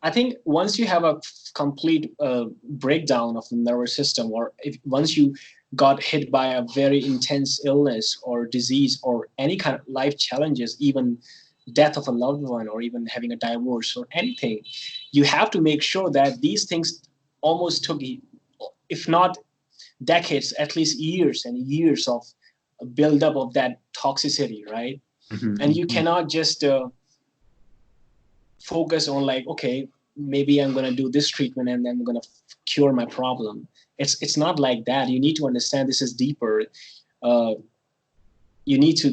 I think once you have a complete breakdown of the nervous system, or if once you got hit by a very intense illness or disease or any kind of life challenges, even death of a loved one or even having a divorce or anything, you have to make sure that these things almost took, if not decades, at least years and years of buildup of that toxicity, right? And you cannot just focus on like, okay, maybe I'm going to do this treatment and then I'm going to cure my problem. It's not like that. You need to understand this is deeper. Uh, you need to,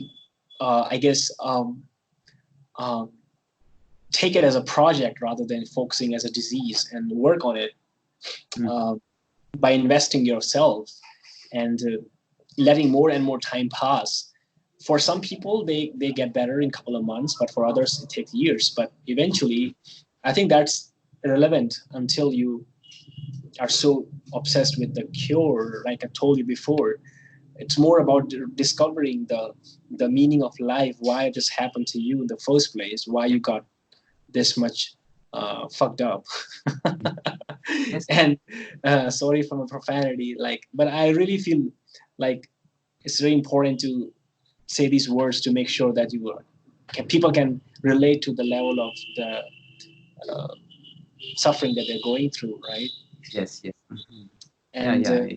I guess, uh, take it as a project rather than focusing as a disease and work on it uh, by investing yourself and letting more and more time pass. For some people, they get better in a couple of months, but for others, it takes years. But eventually, I think that's irrelevant until you are so obsessed with the cure. Like I told you before, it's more about discovering the meaning of life, why this happened to you in the first place, why you got this much fucked up. Yes. And sorry for my profanity, like, but I really feel like it's very important to say these words to make sure that people can relate to the level of the uh, suffering that they're going through, right? Yes. Yes. Yeah. and Yeah.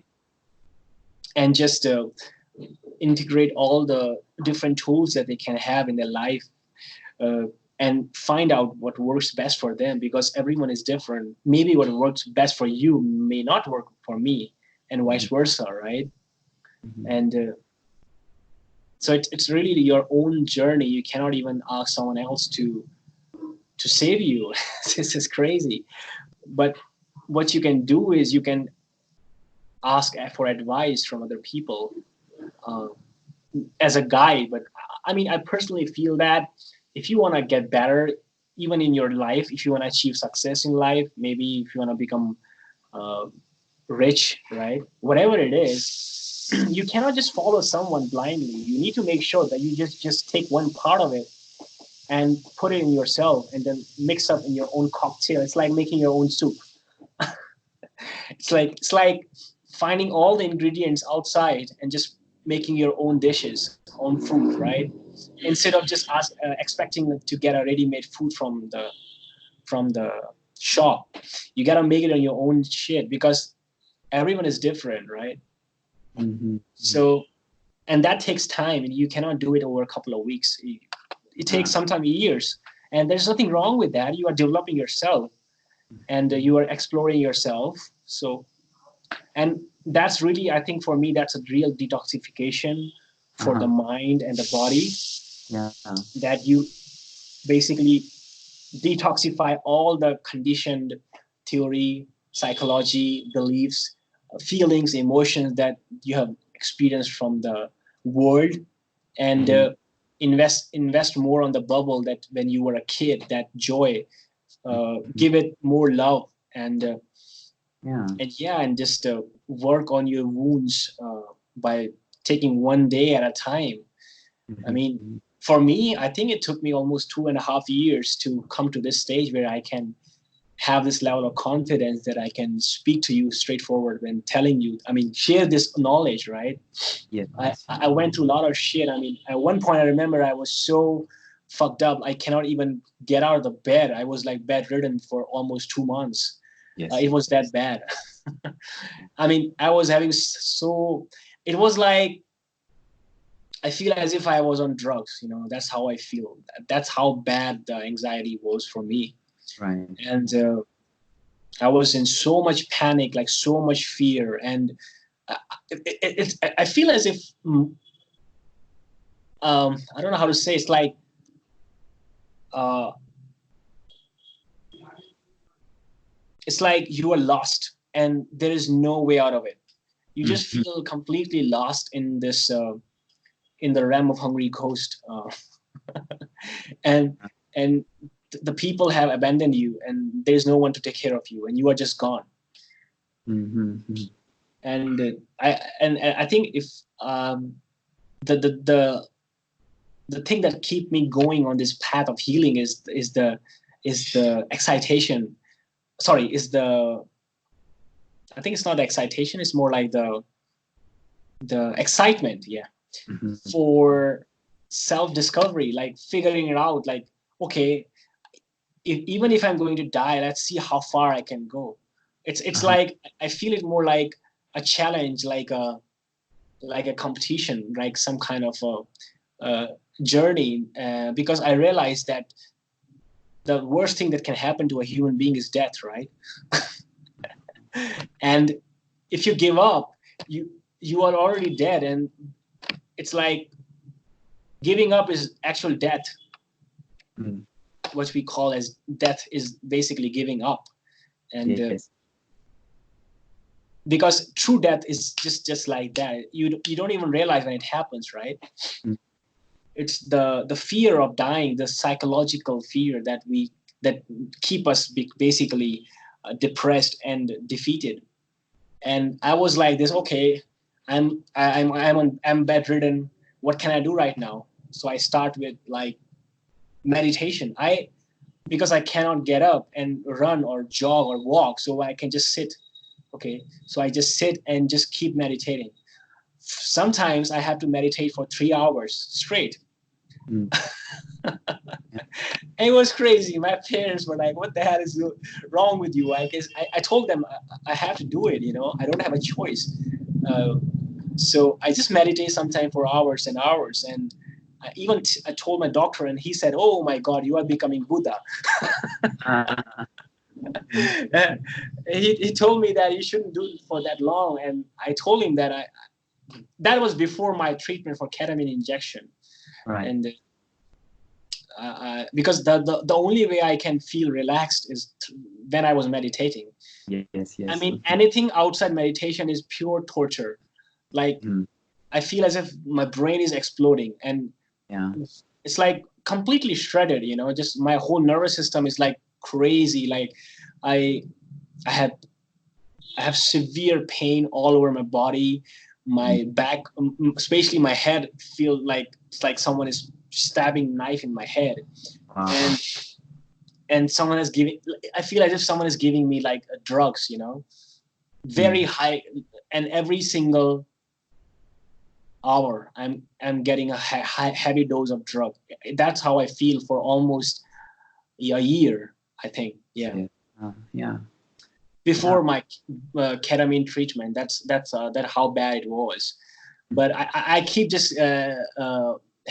and just integrate all the different tools that they can have in their life, uh, and find out what works best for them, because everyone is different. Maybe what works best for you may not work for me, and vice versa, right? And so it's really your own journey. You cannot even ask someone else to save you. This is crazy. But what you can do is you can ask for advice from other people, uh, as a guide. But I mean, I personally feel that if you want to get better, even in your life, if you want to achieve success in life, maybe if you want to become uh, rich, right? Whatever it is, you cannot just follow someone blindly. You need to make sure that you just take one part of it and put it in yourself and then mix up in your own cocktail. It's like making your own soup. It's like finding all the ingredients outside and just making your own dishes, own food, right? Instead of just expecting to get a ready-made food from the shop. You gotta make it on your own shit, because everyone is different, right? So, and that takes time, and you cannot do it over a couple of weeks. It takes sometimes years, and there's nothing wrong with that. You are developing yourself, and you are exploring yourself. So, and that's really, I think for me, that's a real detoxification for the mind and the body, Yeah. that you basically detoxify all the conditioned theory, psychology, beliefs, feelings, emotions that you have experienced from the world, and invest more on the bubble that when you were a kid, that joy, give it more love, Yeah. and yeah, and just work on your wounds by taking one day at a time. I mean, for me, I think it took me almost 2.5 years to come to this stage where I can have this level of confidence that I can speak to you straightforward when telling you, I mean, share this knowledge, right? Yes. I went through a lot of shit. I mean, at one point I remember I was so fucked up. I cannot even get out of the bed. I was like bedridden for almost 2 months. Yes. It was that bad. I mean, I was having it was like, I feel as if I was on drugs, that's how I feel. That's how bad the anxiety was for me. Right. And I was in so much panic, like so much fear. And I feel as if, I don't know how to say, it's like, uh, you are lost and there is no way out of it. You just feel completely lost in this, in the realm of Hungry Ghost. And and the people have abandoned you, and there's no one to take care of you, and you are just gone. And I think if the the the the thing that keep me going on this path of healing is the excitation sorry, is the, I think it's not the excitation, it's more like the excitement, yeah, Mhm. for self-discovery, like figuring it out, like, okay, even if I'm going to die, let's see how far I can go. It's Uh-huh. like I feel it more like a challenge, like a competition, like some kind of a journey, because I realized that the worst thing that can happen to a human being is death, right? And if you give up, you are already dead, and it's like giving up is actual death. Mm. What we call as death is basically giving up, and Yes. because true death is just like that. You don't even realize when it happens, right? Mm. It's the fear of dying, the psychological fear that keep us basically depressed and defeated. And I was like this, okay, I'm bedridden. What can I do right now? So I start with like meditation. I Because I cannot get up and run or jog or walk, so I can just sit. Okay, so I just sit and just keep meditating. Sometimes I have to meditate for 3 hours straight. Mm. Yeah. It was crazy. My parents were like, "What the hell is wrong with you?" I told them I have to do it. I don't have a choice. Uh, so I just meditate sometimes for hours and hours. And I told my doctor, and he said, "Oh my God, you are becoming Buddha." Mm. He told me that you shouldn't do it for that long, and I told him that that was before my treatment for ketamine injection, Right. and because the only way I can feel relaxed is when I was meditating. I Yes. mean, anything outside meditation is pure torture. Like, Mm. I feel as if my brain is exploding, and Yeah. it's like completely shredded. Just my whole nervous system is like crazy. Like, I I have I have severe pain all over my body, Mm. my back, especially my head. Feel like it's like someone is stabbing knife in my head, Wow. and someone is giving. I feel as if someone is giving me like drugs. Very Mm. high, and every single hour I'm getting a heavy dose of drug. That's how I feel for almost a year, I think. Yeah, Yes. Yeah. Yeah. before my ketamine treatment. That how bad it was. But I keep just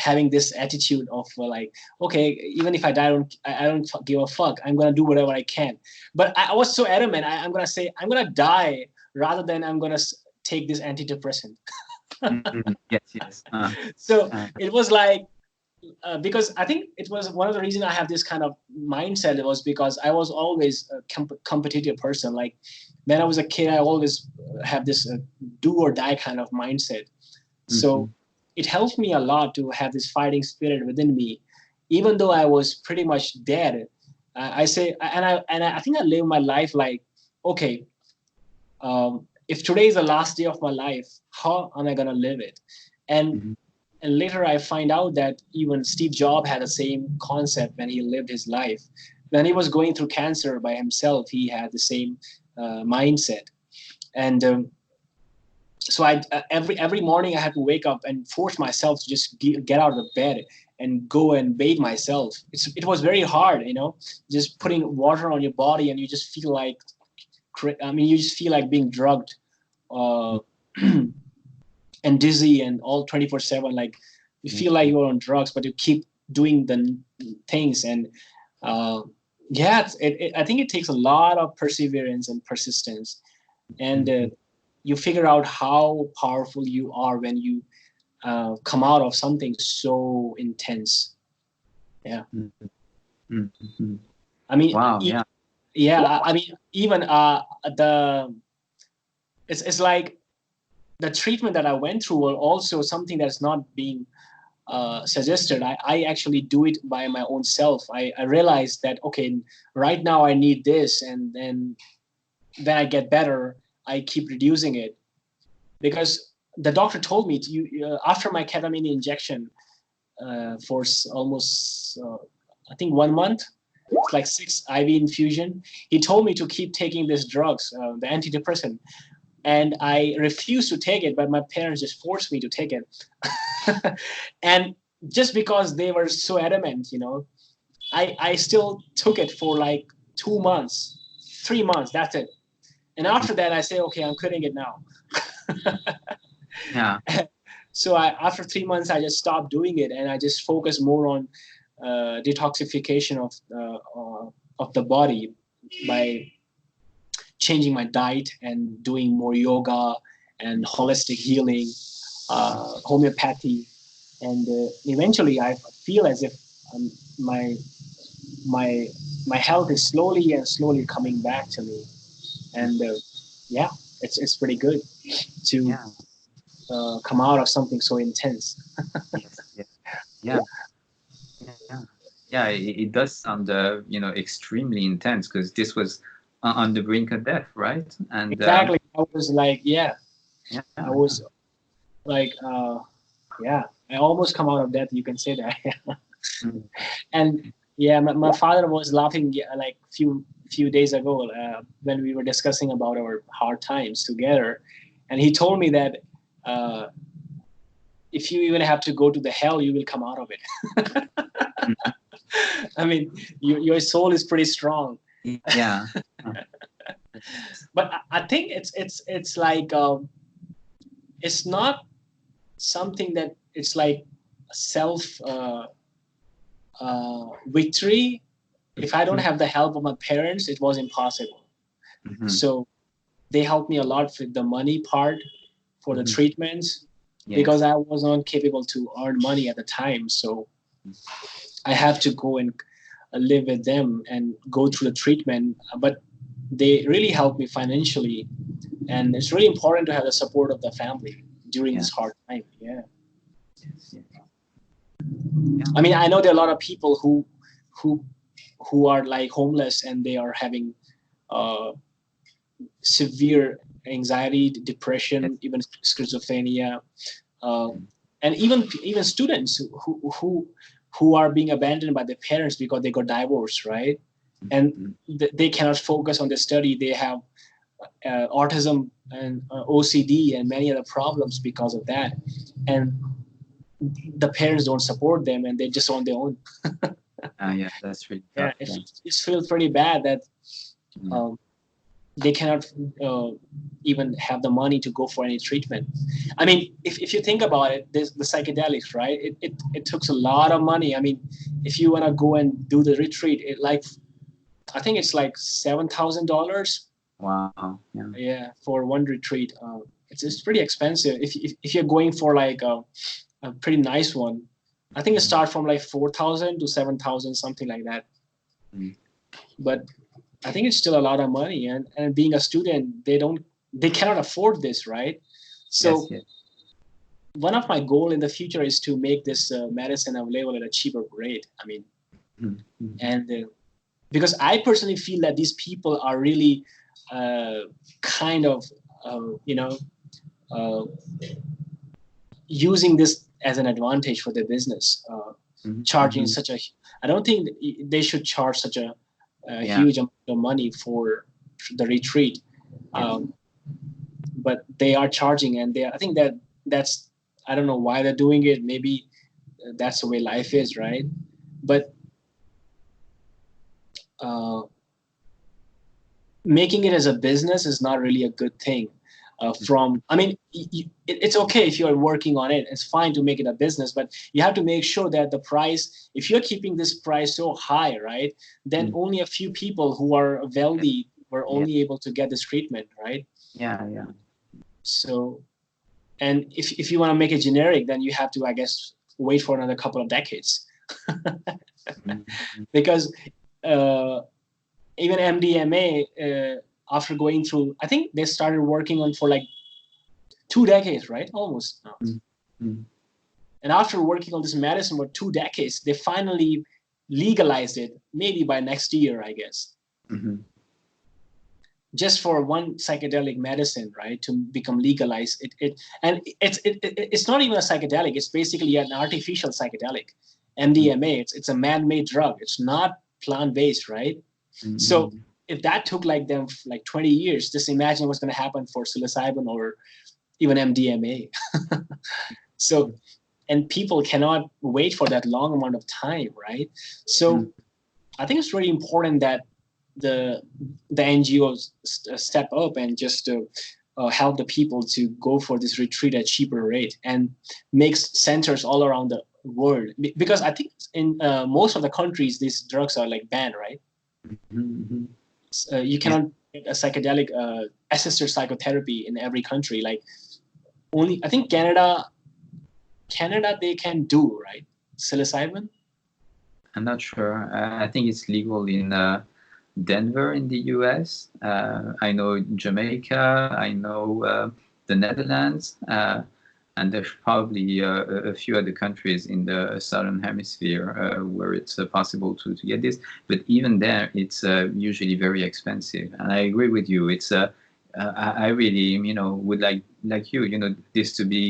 having this attitude of like, okay, even if I die, I don't give a fuck. I'm gonna do whatever I can. But I was so adamant. I'm gonna say I'm gonna die rather than I'm gonna take this antidepressant. Mm. Yes. So Uh, it was like, because I think it was one of the reasons I have this kind of mindset. It was because I was always a competitive person. Like when I was a kid, I always have this do or die kind of mindset. So mhm. it helped me a lot to have this fighting spirit within me, even though I was pretty much dead. I say, and I think I live my life like, okay, if today is the last day of my life, how am I gonna live it? And Mhm. and later I find out that even Steve Jobs had the same concept when he lived his life. When he was going through cancer by himself, he had the same mindset. And so every morning I had to wake up and force myself to just get out of the bed and go and bathe myself. It was very hard, just putting water on your body, and you just feel like, you just feel like being drugged, uh, and dizzy and all 24/7. Like you Yeah. feel like you're on drugs, but you keep doing the things. And uh, yeah, I think it takes a lot of perseverance and persistence. And Mhm. you figure out how powerful you are when you come out of something so intense. Yeah. Mhm. Mhm. I mean, Wow. Yeah. yeah, I mean, even the it's like the treatment that I went through was also something that's not being suggested. I actually do it by my own self. I realized that, okay, right now I need this, and then when I get better, I keep reducing it, because the doctor told me after my ketamine injection for almost I think 1 month, it's like 6 IV infusion. He told me to keep taking these drugs, the antidepressant, and I refused to take it, but my parents just forced me to take it. And just because they were so adamant, I still took it for like 2 months, 3 months, that's it. And after that, I say, okay, I'm quitting it now. Yeah. So after 3 months, I just stopped doing it, and I just focus more on detoxification of the body by changing my diet and doing more yoga and holistic healing, homeopathy, and eventually I feel as if my my my health is slowly and slowly coming back to me, and yeah, it's pretty good to Yeah. come out of something so intense. Yes. Yes. Yeah. Yeah. Yeah. It does sound, extremely intense because this was on the brink of death, right? And Exactly. I was like, yeah, yeah. I was like, yeah, I almost come out of that. You can say that. Mm. And yeah, my father was laughing, yeah, like few days ago when we were discussing about our hard times together, and he told me that uh, if you even have to go to the hell, you will come out of it. Mm. I mean, your soul is pretty strong. Yeah. Uh, yes. But I think it's like it's not something that it's like self victory. If I don't Mhm. have the help of my parents, it was impossible. Mhm. So they helped me a lot with the money part for the Mhm. treatments because Yes. I was not capable to earn money at the time. So I have to go and live with them and go through the treatment. But they really helped me financially, and it's really important to have the support of the family during Yeah. this hard time. Yeah, Yes. Yes. Yeah. I mean, I know there are a lot of people who who are like homeless and they are having uh, severe anxiety, Yes. depression, even schizophrenia, uh, Mm. and even students who are being abandoned by their parents because they got divorced, right? And Mhm. they cannot focus on the study. They have autism and OCD and many other problems because of that, and the parents don't support them, and they're just on their own. Yeah. That's really Yeah, tough. Yeah. it feels pretty bad that Mm. um, they cannot even have the money to go for any treatment. I mean, if you think about it, there's the psychedelics, right? It took a lot of money. I mean, if you want to go and do the retreat, I think it's like $7,000. Wow. Yeah. Yeah, for one retreat. It's pretty expensive. If you're going for like a pretty nice one, I think it Mhm. starts from like 4,000 to 7,000, something like that. Mm. But I think it's still a lot of money, and being a student, they cannot afford this, right? Yes. So Yes. one of my goal in the future is to make this medicine available at a cheaper rate. I mean, Mhm. Mhm. and because I personally feel that these people are really uh, kind of uh, using this as an advantage for their business, Mhm. charging Mhm. such a. I don't think they should charge such a Yeah. huge amount of money for the retreat. Yes. Um, but they are charging, and I think that's I don't know why they're doing it. Maybe that's the way life is, right? But uh, making it as a business is not really a good thing. From I mean, it's okay if you're working on it. It's fine to make it a business, but you have to make sure that the price, if you're keeping this price so high, right, then Mm. only a few people who are Yes. wealthy were Yes. only able to get this treatment, right? Yeah. Yeah. So, and if you want to make it generic, then you have to, I guess, wait for another couple of decades Mhm. because uh, even MDMA, after going through, I think they started working on for like 2 decades, right? Almost. No. Mhm. Mhm. And after working on this medicine for 2 decades, they finally legalized it, maybe by next year, I guess, Mhm. just for one psychedelic medicine, right, to become legalized. It's not even a psychedelic. It's basically an artificial psychedelic. Mhm. MDMA. It's a man-made drug. It's not plant-based, right? So Mm-hmm. if that took like them like 20 years, just imagine what's going to happen for psilocybin or even MDMA. So, and people cannot wait for that long amount of time, right? So I think it's really important that the NGOs step up and just help the people to go for this retreat at cheaper rate and makes centers all around the world. Because I think in most of the countries, these drugs are like banned, right? Mm-hmm. You Yeah, cannot get a psychedelic assisted psychotherapy in every country. Like only I think Canada they can do, right? Psilocybin. I'm not sure. I think it's legal in Denver in the US. I know Jamaica. I know the Netherlands. And there's probably a few other countries in the southern hemisphere where it's possible to get this. But even there, it's usually very expensive. And I agree with you. It's I really, would like you, this to be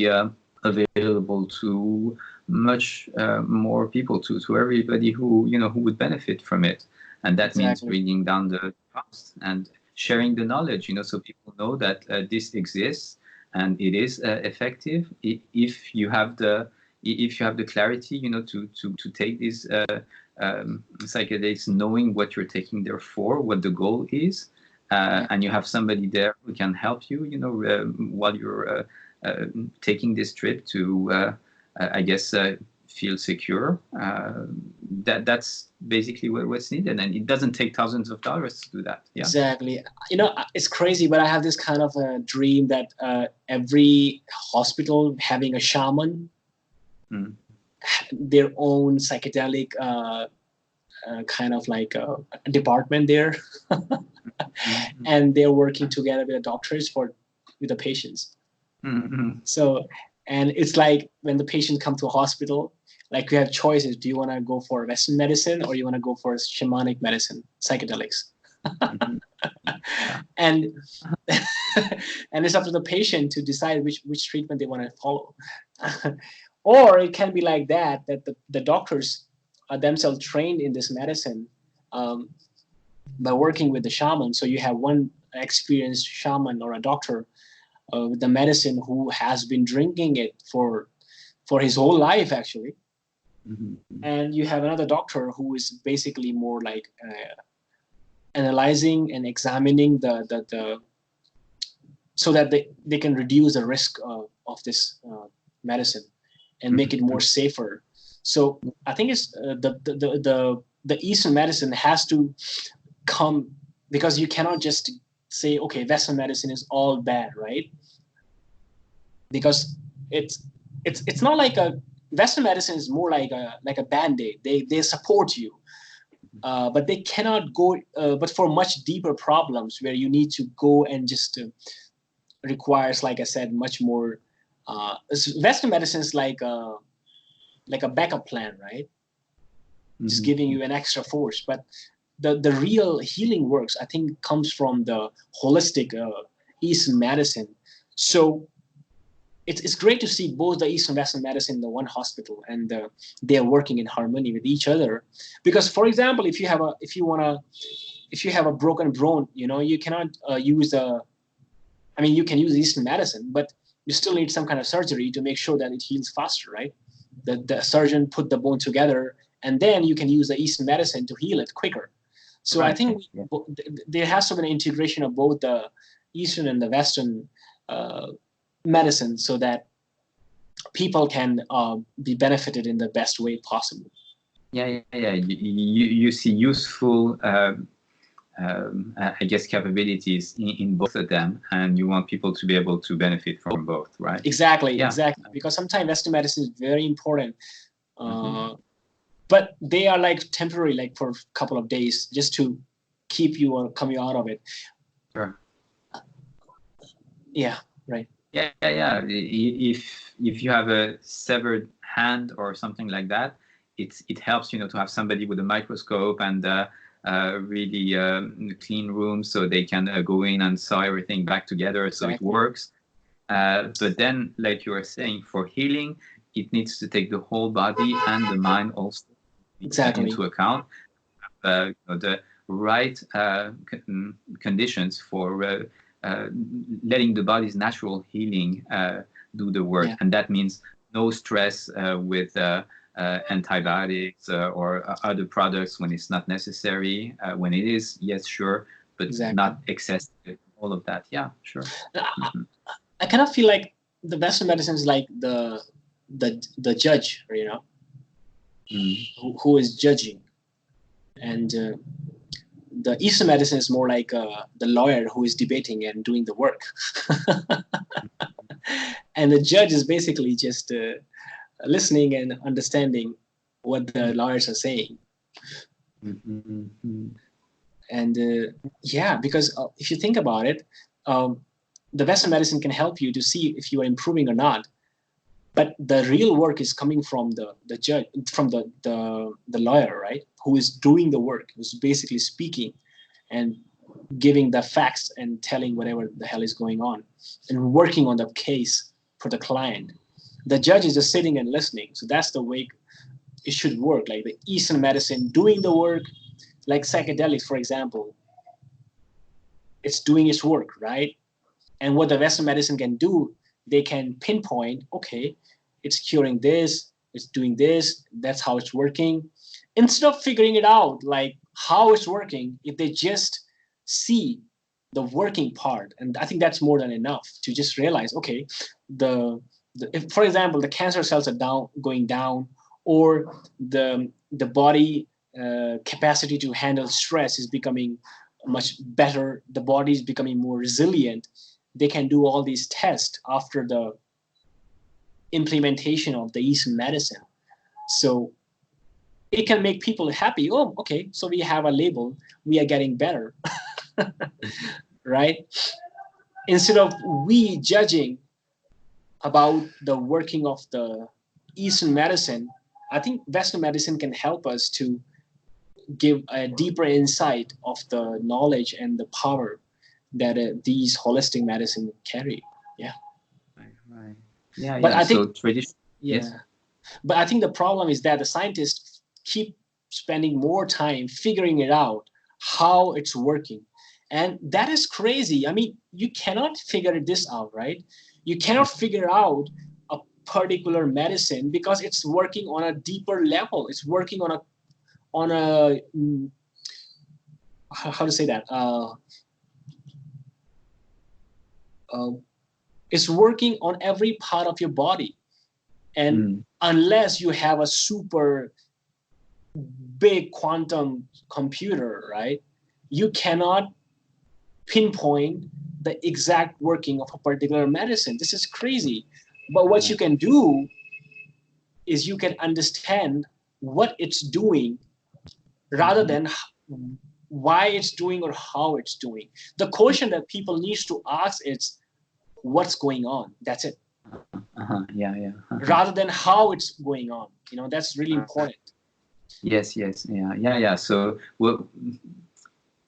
available to much more people, to everybody who would benefit from it. And that means Exactly. bringing down the cost and sharing the knowledge, so people know that this exists and it is effective if you have the clarity, to take these psychedelics, knowing what you're taking there for, what the goal is, Yeah. and you have somebody there who can help you, while you're taking this trip to, I guess, feel secure. That's basically what's needed, and it doesn't take thousands of dollars to do that. Yeah. Exactly. It's crazy, but I have this kind of a dream that every hospital having a shaman, Mm. their own psychedelic kind of like a department there, Mm-hmm. and they're working together with the doctors for with the patients. Mm-hmm. So, and it's like when the patient come to a hospital, like you have choices. Do you want to go for Western medicine or you want to go for shamanic medicine, psychedelics? Mm-hmm. Yeah. And and it's up to the patient to decide which treatment they want to follow. Or it can be like that the doctors are themselves trained in this medicine um, by working with the shaman. So you have one experienced shaman or a doctor with the medicine who has been drinking it for his whole life actually, Mm-hmm. and you have another doctor who is basically more like analyzing and examining the so that they can reduce the risk of this medicine and make it more safer. So I think it's the Eastern medicine has to come, because you cannot just say, okay, Western medicine is all bad, right? Because it's not like a Western medicine is more like a band-aid. They support you, but they cannot go. But for much deeper problems where you need to go and just requires, like I said, much more. Western medicine is like a backup plan, right? Just giving Mm-hmm. you an extra force. But the real healing works, I think, comes from the holistic Eastern medicine. So it's great to see both the East and Western medicine in the one hospital, and they are working in harmony with each other. Because, for example, if you have a broken bone, you cannot use a. I mean, you can use Eastern medicine, but you still need some kind of surgery to make sure that it heals faster, right? The surgeon put the bone together, and then you can use the Eastern medicine to heal it quicker. So I Right. think Yeah. there has to be an integration of both the Eastern and the Western uh, medicine, so that people can be benefited in the best way possible. Yeah. Yeah. Yeah. You see useful, I guess, capabilities in both of them, and you want people to be able to benefit from both, right? Exactly, Yeah. exactly. Because sometimes Western medicine is very important, Mm-hmm. uh, but they are like temporary, like for a couple of days, just to keep you coming out of it. Sure. Yeah, right. Yeah, yeah, yeah. If you have a severed hand or something like that, it helps, to have somebody with a microscope and really clean room so they can go in and saw everything back together so it Exactly, works. But then, like you were saying, for healing, it needs to take the whole body and the mind also exactly. into account. the right conditions for uh, letting the body's natural healing do the work. Yeah, And that means no stress with antibiotics or other products when it's not necessary. When it is, yes, sure, but exactly. not excessive. All of that, yeah, sure. I, Hmm. I kind of feel like the Western medicine is like the judge, Mm. who is judging, and the Eastern medicine is more like the lawyer who is debating and doing the work, and the judge is basically just listening and understanding what the lawyers are saying. Mm-hmm. And yeah, because if you think about it, um, the Western medicine can help you to see if you are improving or not. But the real work is coming from the judge, from the lawyer, right? Who is doing the work, who's basically speaking and giving the facts and telling whatever the hell is going on and working on the case for the client. The judge is just sitting and listening. So that's the way it should work. Like the Eastern medicine doing the work, like psychedelics, for example, it's doing its work, right? And what the Western medicine can do, they can pinpoint, okay, it's curing this, it's doing this, that's how it's working. Instead of figuring it out, like how it's working, if they just see the working part, and I think that's more than enough to just realize, okay, the, if, for example, the cancer cells are going down, or the body capacity to handle stress is becoming much better, the body is becoming more resilient, they can do all these tests after the implementation of the Eastern medicine. So it can make people happy. Oh, okay, so we have a label, we are getting better, right? Instead of we judging about the working of the Eastern medicine, I think Western medicine can help us to give a deeper insight of the knowledge and the power that these holistic medicine carry. Yeah. Right, right. Yeah, But yeah. I So think, tradition, yes. yeah, but I think the problem is that the scientists keep spending more time figuring it out how it's working. And that is crazy. I mean, you cannot figure this out, right? You cannot figure out a particular medicine because it's working on a deeper level. It's working on a how to say that? Uh, it's working on every part of your body. And Mm. unless you have a super big quantum computer, right? You cannot pinpoint the exact working of a particular medicine. This is crazy. But what you Right. can do is you can understand what it's doing rather Mhm. than why it's doing or how it's doing. The question that people needs to ask is what's going on. That's it. Yeah, yeah. Rather than how it's going on. That's really important. Yes, yes, yeah, yeah, yeah. So, well,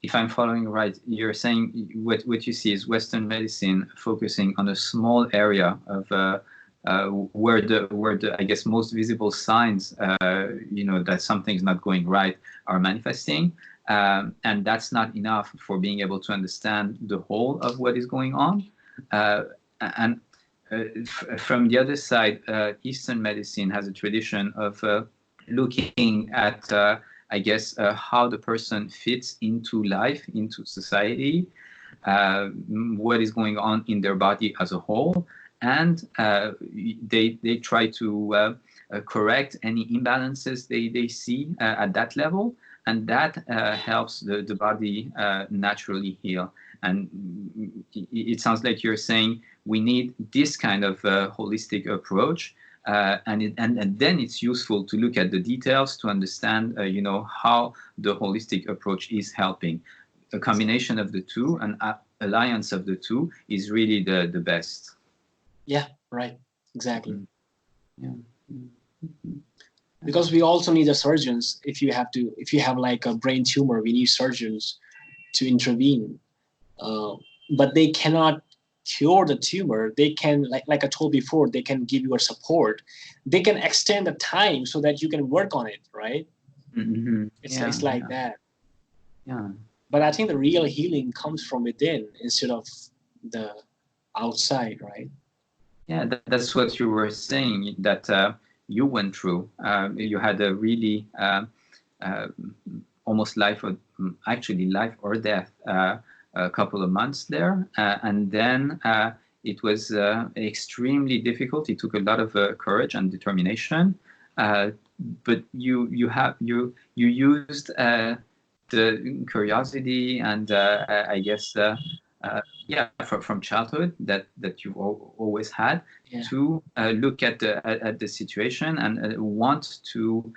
if I'm following right, you're saying what you see is Western medicine focusing on a small area of where the I guess most visible signs, that something's not going right are manifesting, and that's not enough for being able to understand the whole of what is going on, and from the other side, Eastern medicine has a tradition of looking at, I guess, how the person fits into life, into society, what is going on in their body as a whole, and they try to correct any imbalances they see at that level, and that helps the body naturally heal. And it sounds like you're saying we need this kind of holistic approach, and then it's useful to look at the details to understand, how the holistic approach is helping. A combination of the two, an alliance of the two, is really the best. Yeah, right. Exactly. Mm. Yeah. Mm. Because we also need the surgeons. If you have like a brain tumor, we need surgeons to intervene. uh, but they cannot cure the tumor. They can, like I told before, they can give you a support. They can extend the time so that you can work on it, right? Mm-hmm. It's Yeah, like yeah. that. Yeah. But I think the real healing comes from within instead of the outside, right? Yeah, that's what you were saying that you went through. You had a really uh, almost actually life or death a couple of months there, and then it was extremely difficult. It took a lot of courage and determination, uh, but you used the curiosity and I guess yeah, from childhood that you've always had Yeah, to look at the situation and want to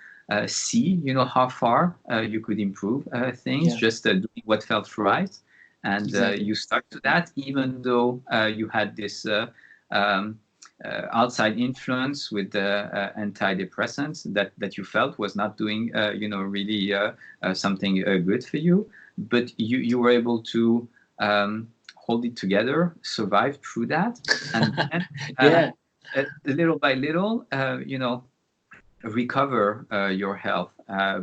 see, how far you could improve things, yeah, just doing what felt right, and exactly. you stuck to that, even though you had this um, outside influence with the antidepressants that you felt was not doing, really something good for you, but you were able to hold it together, survive through that, and then Yeah, little by little, recover your health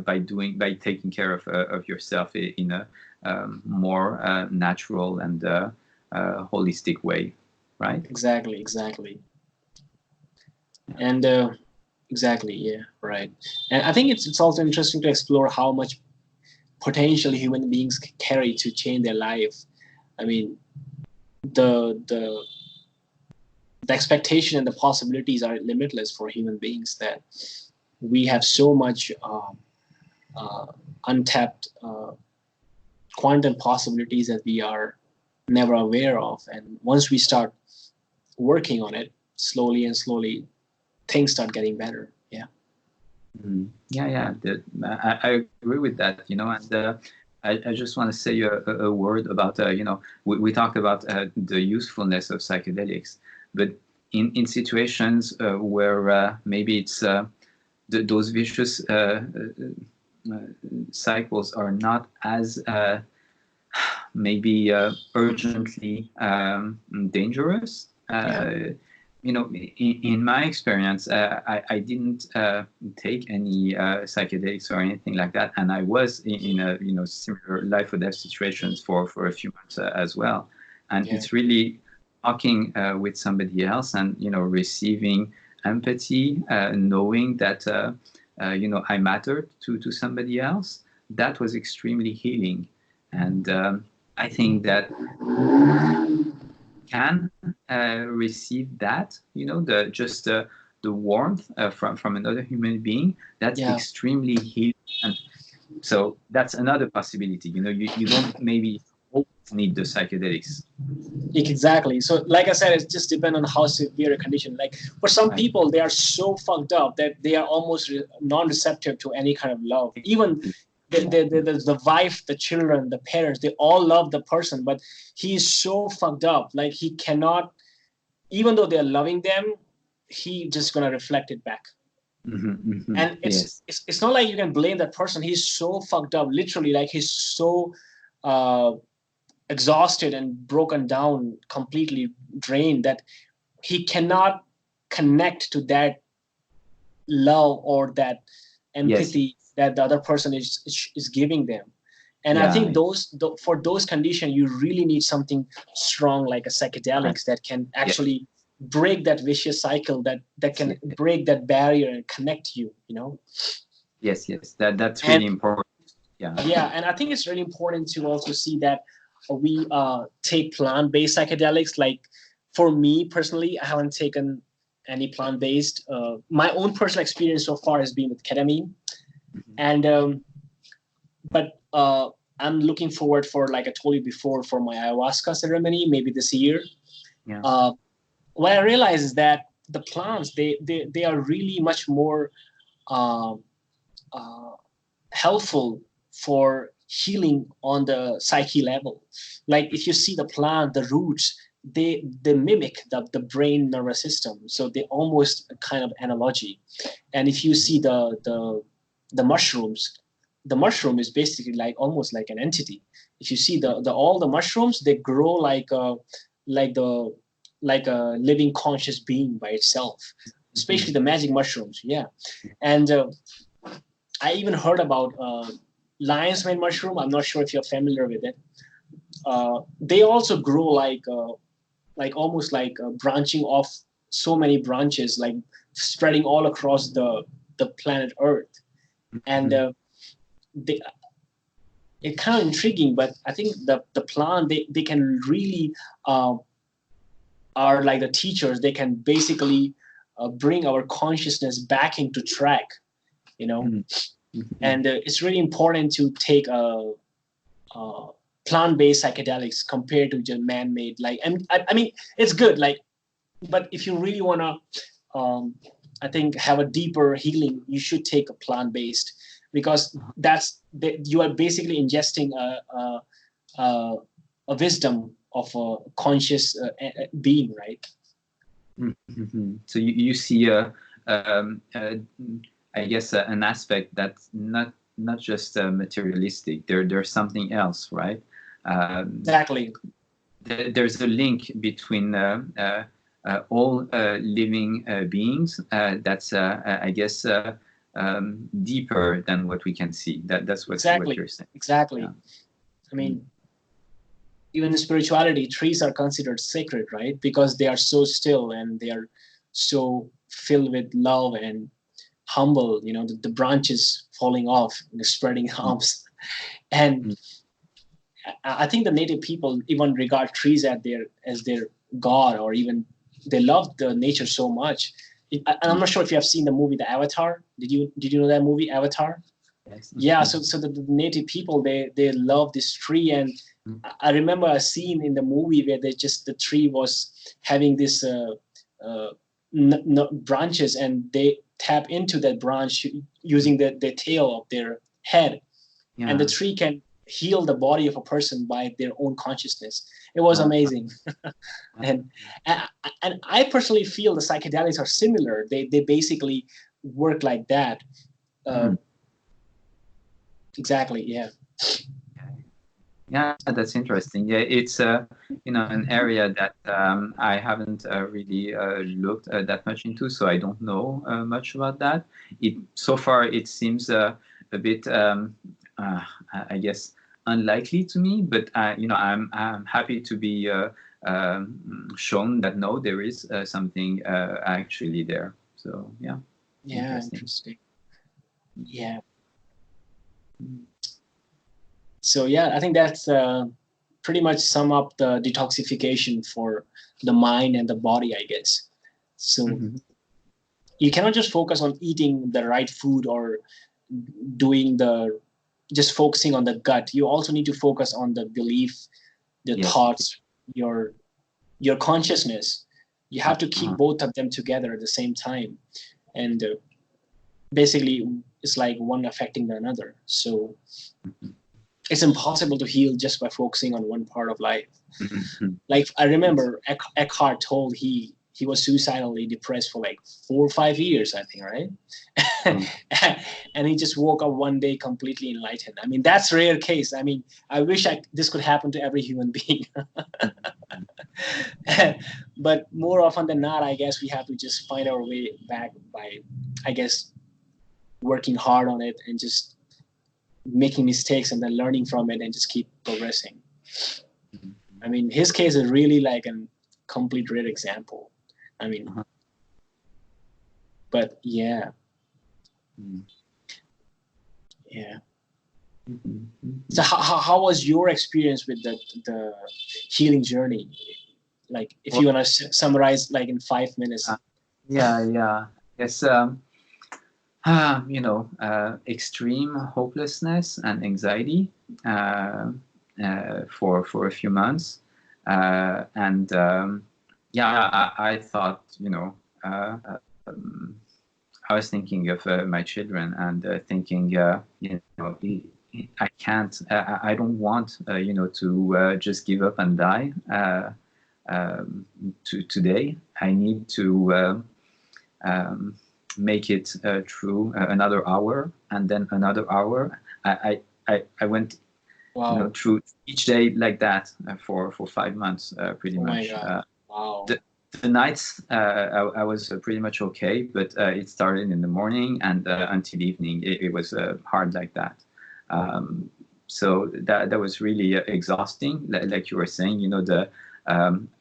by taking care of yourself in a more natural and holistic way, right? exactly, exactly. Yeah. And exactly, yeah, right. And I think it's also interesting to explore how much potential human beings carry to change their life. I mean, the the the expectation and the possibilities are limitless for human beings. That we have so much uh, untapped quantum possibilities that we are never aware of. And once we start working on it, slowly and slowly, things start getting better. Yeah. Yeah, yeah. I agree with that, and I just want to say a word about, we talked about the usefulness of psychedelics, but in situations where maybe it's those vicious cycles are not as maybe urgently dangerous. Yeah. In my experience, I didn't take any psychedelics or anything like that, and I was in a similar life or death situations for a few months as well. And Yeah. it's really talking with somebody else and receiving empathy, knowing that I mattered to somebody else. That was extremely healing, and I think that can receive that, the warmth from another human being, that's Yeah. extremely healing. And so that's another possibility. You don't maybe always need the psychedelics, Exactly. So, like I said, it just depends on how severe a condition. Like for some right? people, they are so fucked up that they are almost non-receptive to any kind of love. Even the wife, the children, the parents, they all love the person, but he's so fucked up. Like he cannot, even though they're loving them, he just gonna reflect it back. And Yes, it's not like you can blame that person. He's so fucked up, literally. Like he's so uh, exhausted and broken down, completely drained, that he cannot connect to that love or that yes, empathy that the other person is giving them. And I think yeah, for those conditions, you really need something strong like a right, psychedelics that can yes, actually break that vicious cycle, that can yes, break that barrier and connect you. yes. That's And really important. Yeah. yeah, and I think it's really important to also see that we take plant-based psychedelics. Like for me personally, I haven't taken any plant-based. My own personal experience so far has been with ketamine, Mhm. and but I'm looking forward for, like I told you before, for my ayahuasca ceremony maybe this year. Yeah. Uh, what I realize is that the plants they are really much more uh, uh, helpful for healing on the psyche level. Like if you see the plant, the roots, they mimic the brain nervous system. So they almost a kind of analogy. And if you see the mushrooms, the mushroom is basically like almost like an entity. If you see the all the mushrooms, they grow like the like a living conscious being by itself, especially Mhm. the magic mushrooms. Yeah. And I even heard about lion's mane mushroom. I'm not sure if you're familiar with it. They also grow like almost like branching off so many branches, like spreading all across the planet Earth. And they, it's kind of intriguing, but I think the plant, they can really are like the teachers. They can basically bring our consciousness back into track, you know. And it's really important to take plant-based psychedelics compared to just man-made. Like, I mean, it's good. Like, but if you really want to, I think, have a deeper healing, you should take a plant-based, because you are basically ingesting a wisdom of a conscious being, right? So you see I guess an aspect that's not just materialistic. There's something else, right? Exactly. There's a link between all living beings that's I guess deeper than what we can see. That's what you're saying. Exactly. Yeah. I mean, even in spirituality, trees are considered sacred, right? Because they are so still and they are so filled with love and humble. You know, the branches falling off, the spreading arms, and I think the native people even regard trees as their god, or even they love the nature so much. And I'm not sure if you have seen the movie The Avatar. Did you know that movie Avatar? Yes. Yeah. So the native people, they love this tree, and I remember a scene in the movie where the tree was having this branches, and they tap into that branch using the tail of their head, and the tree can heal the body of a person by their own consciousness. It was amazing. and I personally feel the psychedelics are similar. They basically work like that. Exactly. Yeah. Yeah, that's interesting. Yeah, it's an area that I haven't really looked that much into, so I don't know much about that. So far it seems a bit, I guess, unlikely to me. But I'm happy to be shown that no, there is something actually there. So yeah. Yeah. Interesting. Yeah. So yeah, I think that's pretty much sum up the detoxification for the mind and the body, I guess. So you cannot just focus on eating the right food or doing just focusing on the gut. You also need to focus on the belief, the thoughts, your consciousness. You have to keep both of them together at the same time, and basically it's like one affecting the another. So it's impossible to heal just by focusing on one part of life. Like I remember Eckhart told he was suicidally depressed for like 4 or 5 years, I think, right? And he just woke up one day completely enlightened. I mean, that's a rare case. I mean, I wish this could happen to every human being. But more often than not, I guess we have to just find our way back by, I guess, working hard on it and just making mistakes and then learning from it and just keep progressing. I mean, his case is really like a complete rare example. I mean, but yeah. Yeah. So how was your experience with the healing journey? Like, if you want to summarize like in 5 minutes. Yes. Extreme hopelessness and anxiety for a few months, and I thought, I was thinking of my children and thinking, I can't, I don't want, to just give up and die today. I need to make it through another hour and then another hour. I went through each day like that for 5 months, pretty much. My God. Wow. The nights I was pretty much okay, but it started in the morning and until evening it was hard like that. So that was really exhausting. Like you were saying, the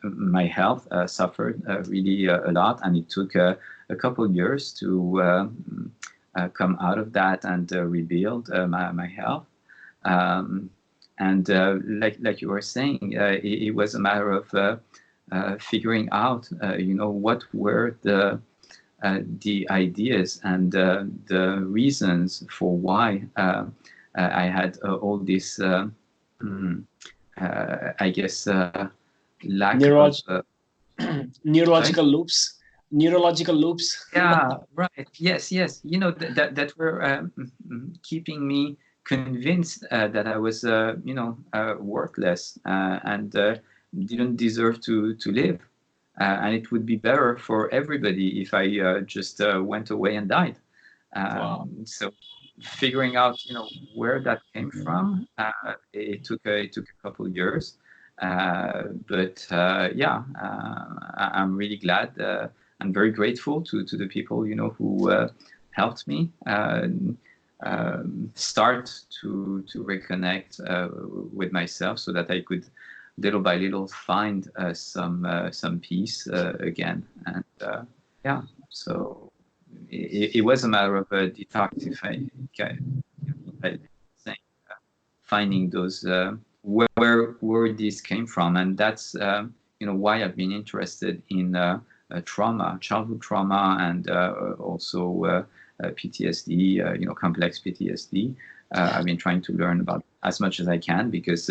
my health suffered really a lot, and it took a couple years to come out of that and rebuild my health. Um, and like you were saying, it was a matter of figuring out, what were the ideas and the reasons for why I had all this, mm, I guess, lack of. Neurolog- Sorry? neurological loops, neurological loops. Yeah, right. Yes, yes. That were keeping me convinced that I was, worthless and didn't deserve to live. And it would be better for everybody if I just went away and died. Wow. So figuring out, where that came from, it took a couple of years, but yeah, I'm really glad. I'm very grateful to the people, who helped me start to reconnect with myself, so that I could little by little find some peace again. And yeah, so it was a matter of detoxifying, like saying, finding those where this came from, and that's why I've been interested in trauma, childhood trauma, and also PTSD, complex PTSD. I've been trying to learn about as much as I can, because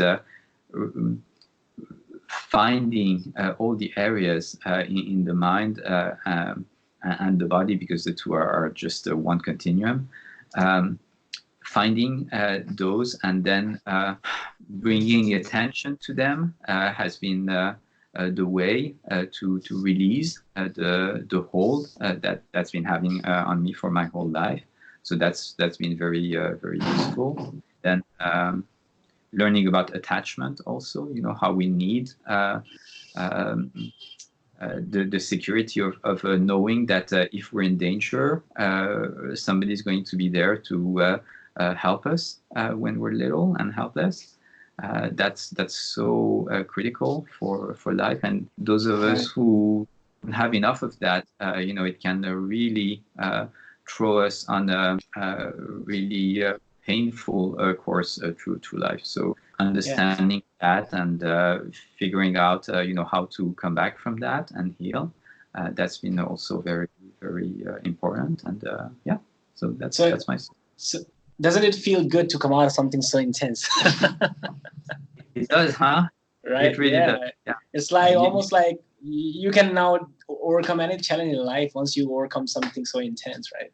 finding all the areas in the mind and the body, because the two are just one continuum. Finding those and then bringing attention to them has been the way to release the hold that's been having on me for my whole life. So that's been very very useful. Then learning about attachment also, how we need um, the security of knowing that if we're in danger, somebody's going to be there to help us when we're little and helpless. That's so critical for life. And those of us Right. who have enough of that, it can really throw us on a really painful course through life. So Yeah. understanding that and figuring out, how to come back from that and heal, that's been also very, very important. And yeah, so So, that's my. so doesn't it feel good to come out of something so intense? It does, huh? Right? It really Yeah. does. Yeah. It's like You, almost like you can now overcome any challenge in life once you overcome something so intense, right?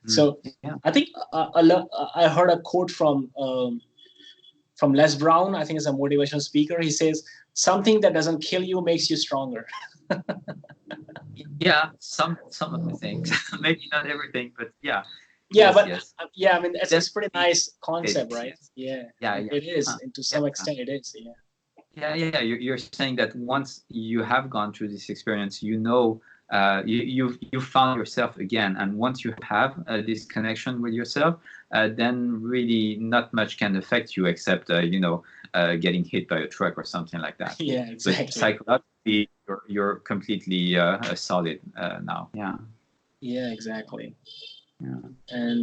So yeah. I think I heard a quote from Les Brown. I think is a motivational speaker. He says, "Something that doesn't kill you makes you stronger." Yeah, some of the things, maybe not everything, but yeah, Yeah, yes, but yes. yeah, I mean it's pretty Definitely nice concept, states, right? yes. Yeah, Yeah, it, yeah. it is, Huh. and to Yeah. some extent, it is. Yeah. Yeah. You're saying that once you have gone through this experience, you've found yourself again, and once you have this connection with yourself, then really not much can affect you except getting hit by a truck or something like that. Yeah, But exactly. psychologically, you're completely solid now. Yeah. Yeah, exactly. Yeah. And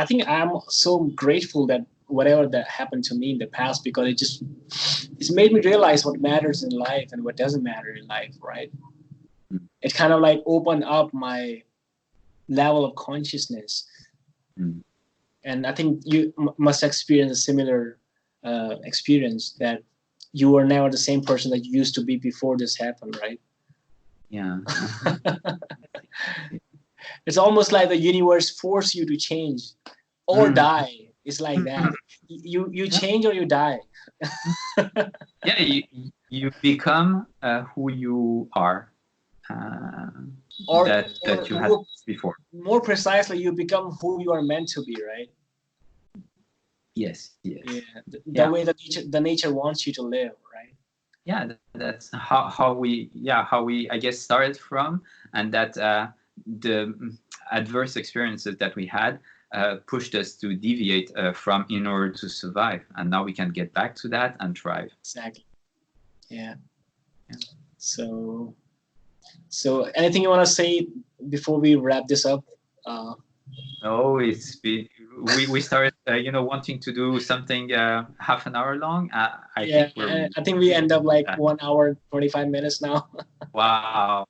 I think I'm so grateful that whatever that happened to me in the past, because it's made me realize what matters in life and what doesn't matter in life, right? It kind of like opened up my level of consciousness. Mm. And I think you must experience a similar experience, that you are never the same person that you used to be before this happened, right? Yeah. It's almost like the universe force you to change or Mm. die. It's like that. You Yeah. change or you die. Yeah. You become who you are. Uh, or that or you had before. more precisely, you become who you are meant to be, right? Yes, yes. Yeah, the Yeah. way that the nature wants you to live, right? Yeah, that's how we I guess started from, and that the adverse experiences that we had pushed us to deviate from in order to survive, and now we can get back to that and thrive. Exactly. Yeah. Yeah. So, so anything you want to say before we wrap this up? Uh, No, we started wanting to do something half an hour long. I yeah, think we're I think we end up like that. 1 hour 25 minutes now. Wow,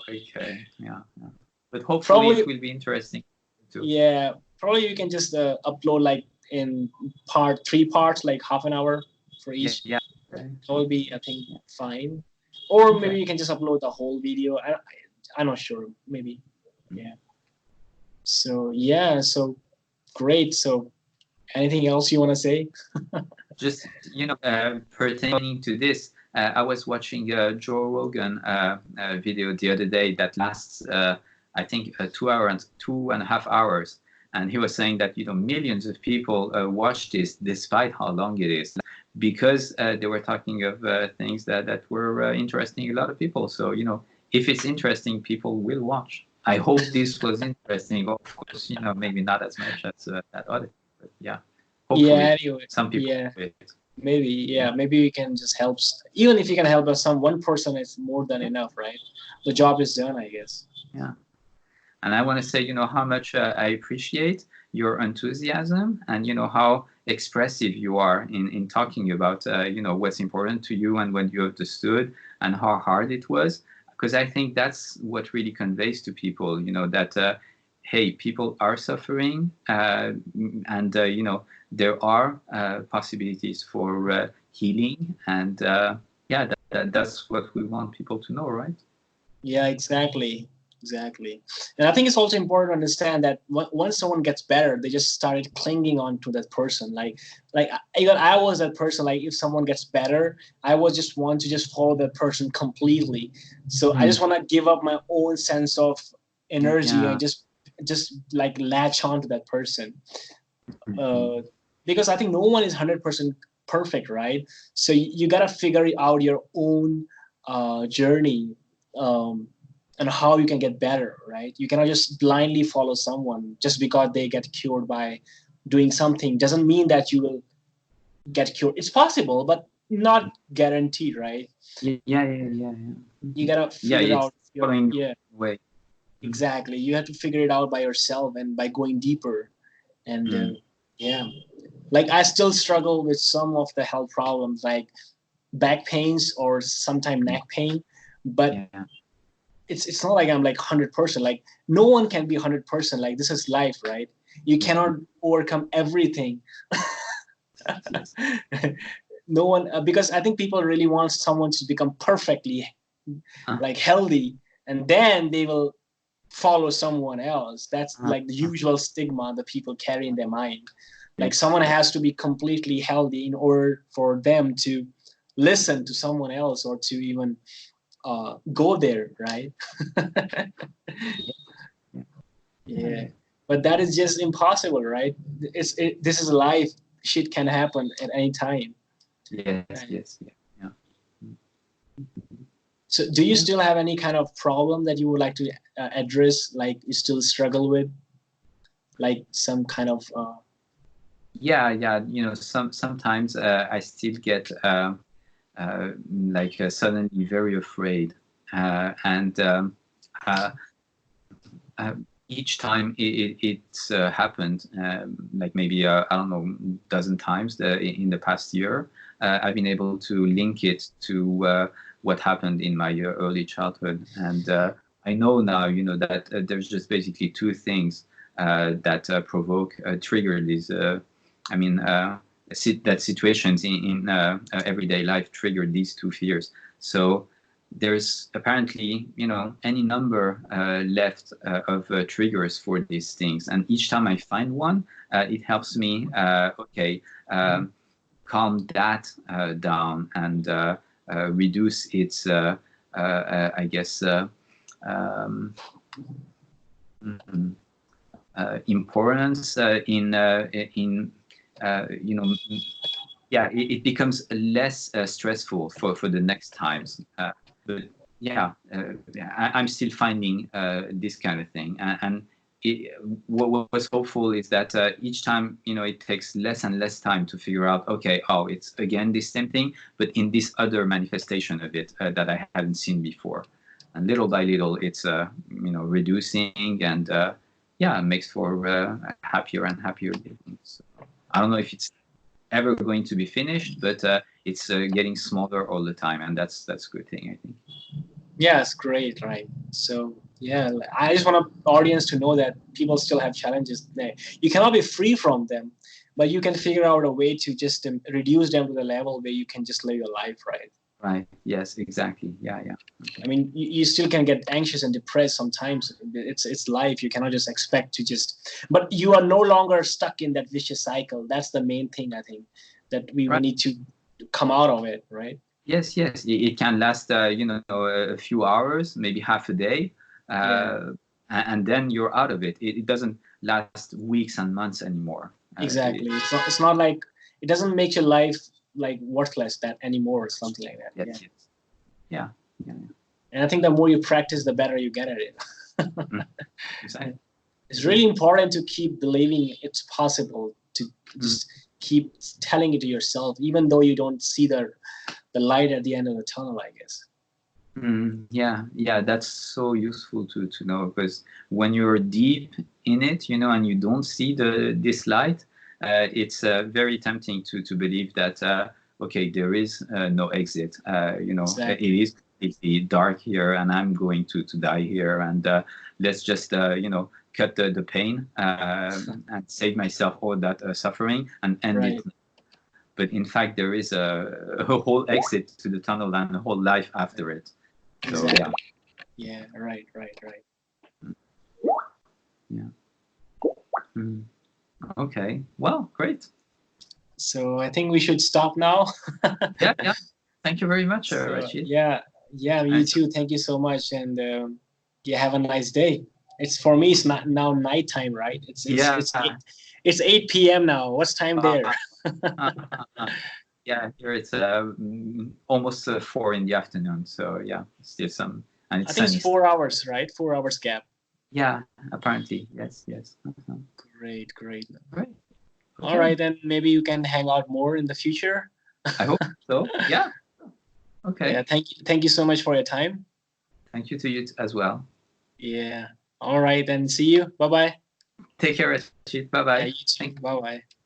okay, yeah, yeah. But hopefully it Probably, will be interesting too. yeah. Probably you can just upload like in three parts, like half an hour for Yeah, each. yeah. Okay, That sure. will be, I think, fine. Or maybe Okay. you can just upload the whole video. I'm not sure. Maybe. Yeah. So yeah. So great. So anything else you want to say? Just pertaining to this, I was watching Joe Rogan video the other day that lasts I think 2 hours, 2.5 hours, and he was saying that millions of people watch this despite how long it is, because they were talking of things that were interesting a lot of people. So if it's interesting, people will watch. I hope this was interesting. Of course, maybe not as much as that other, but yeah, Yeah. hopefully Anyway. some people Yeah. do it. Maybe. Yeah, Yeah. Maybe we can just help. Even if you can help us, some one person is more than enough, right? The job is done, I guess. yeah. And I want to say, how much I appreciate your enthusiasm, and how expressive you are in talking about what's important to you and what you understood and how hard it was. Because I think that's what really conveys to people, that hey, people are suffering, and there are possibilities for healing, and yeah, that's what we want people to know, right? Yeah, exactly. Exactly. And I think it's also important to understand that once someone gets better, they just started clinging on to that person. Even I was that person. Like if someone gets better, I was just want to just follow that person completely. So I just Mm. want to give up my own sense of energy and Yeah. just like latch on to that person. Mhm. Uh, because I think no one is 100% perfect, right? So you got to figure out your own journey, um, and how you can get better, right? You cannot just blindly follow someone just because they get cured by doing something. Doesn't mean that you will get cured. It's possible, but not guaranteed, right? Yeah. You got to Yeah, figure it's out your, following yeah, your way. exactly. You have to figure it out by yourself and by going deeper. And Mm. yeah, like I still struggle with some of the health problems like back pains or sometimes Yeah, neck pain, but yeah, it's not like I'm like 100%. Like no one can be 100%. Like this is life, right? You cannot Mhm. overcome everything. Yes. No one, because I think people really want someone to become perfectly Uh, like healthy, and then they will follow someone else. That's uh, like the uh, usual stigma that people carry in their mind. yeah, Like someone has to be completely healthy in order for them to listen to someone else or to even go there, right? yeah, yeah, Yeah, but that is just impossible, right? This is life. Shit can happen at any time, right? yeah, yeah. Mm. So, do you Yeah, still have any kind of problem that you would like to address? Like you still struggle with, like some kind of yeah. Sometimes I still get like suddenly very afraid, and uh, uh, each time it's happened, like maybe I don't know, dozen times in the past year, I've been able to link it to what happened in my early childhood, and I know now, that there's just basically two things that trigger these. I mean, that situations in everyday life trigger these two fears. So there's apparently any number left of triggers for these things, and each time I find one, it helps me okay, calm that down, and reduce its I guess um, mm, importance in yeah, it becomes less stressful for the next times. But yeah, I'm still finding this kind of thing, and what was hopeful is that each time, it takes less and less time to figure out, okay, oh, it's again this same thing, but in this other manifestation of it that I hadn't seen before. And little by little, it's reducing, and yeah, it makes for happier and happier living. So I don't know if it's ever going to be finished, but it's getting smaller all the time, and that's a good thing, I think. Yeah, it's great, right? So yeah, I just want the audience to know that people still have challenges. You cannot be free from them, but you can figure out a way to just reduce them to the level where you can just live your life, right? Right. Yes, exactly. Yeah, yeah. Okay. I mean, you still can get anxious and depressed sometimes. It's life. You cannot just expect to just. But you are no longer stuck in that vicious cycle. That's the main thing, I think, that we Right. need to come out of it, right? Yes, yes. It can last, a few hours, maybe half a day, Yeah, and then you're out of it. It doesn't last weeks and months anymore. exactly. It's not like it doesn't make your life like worthless that anymore or something like that. Yes, Yeah. yes. Yeah, yeah, And I think the more you practice, the better you get at it. yeah. Exactly. It's really important to keep believing it's possible to Mm. just keep telling it to yourself, even though you don't see the light at the end of the tunnel, I guess. Yeah, yeah, that's so useful to know, because when you're deep in it, and you don't see this light, it's very tempting to believe that okay, there is no exit. It Exactly. is completely dark here, and I'm going to die here, and let's just cut the pain and save myself all that suffering and end it. Right. But in fact, there is a whole exit to the tunnel and a whole life after it. So yeah. Exactly. Yeah. Right. Right. Right. Yeah. Mm. Okay. Well, great. So I think we should stop now. Yeah, yeah. Thank you very much, So Rachit. yeah, yeah, you And too. Thank you so much, and yeah, have a nice day. It's for me. It's not now nighttime, right? yeah, it's 8 p.m. now. What's time uh, there? yeah. Here it's almost 4 in the afternoon. So yeah, still some, and I it's think it's sunny. 4 hours, right? 4 hours gap. Yeah, apparently. Yes, yes. Great, great. Great. All Okay. right, then maybe you can hang out more in the future. I hope so. Yeah. Yeah, Okay. thank you so much for your time. Thank you to you as well. Yeah. All right, then see you. Bye bye. Take care, Rachit. Bye bye. Yeah, you Thank too. Bye bye.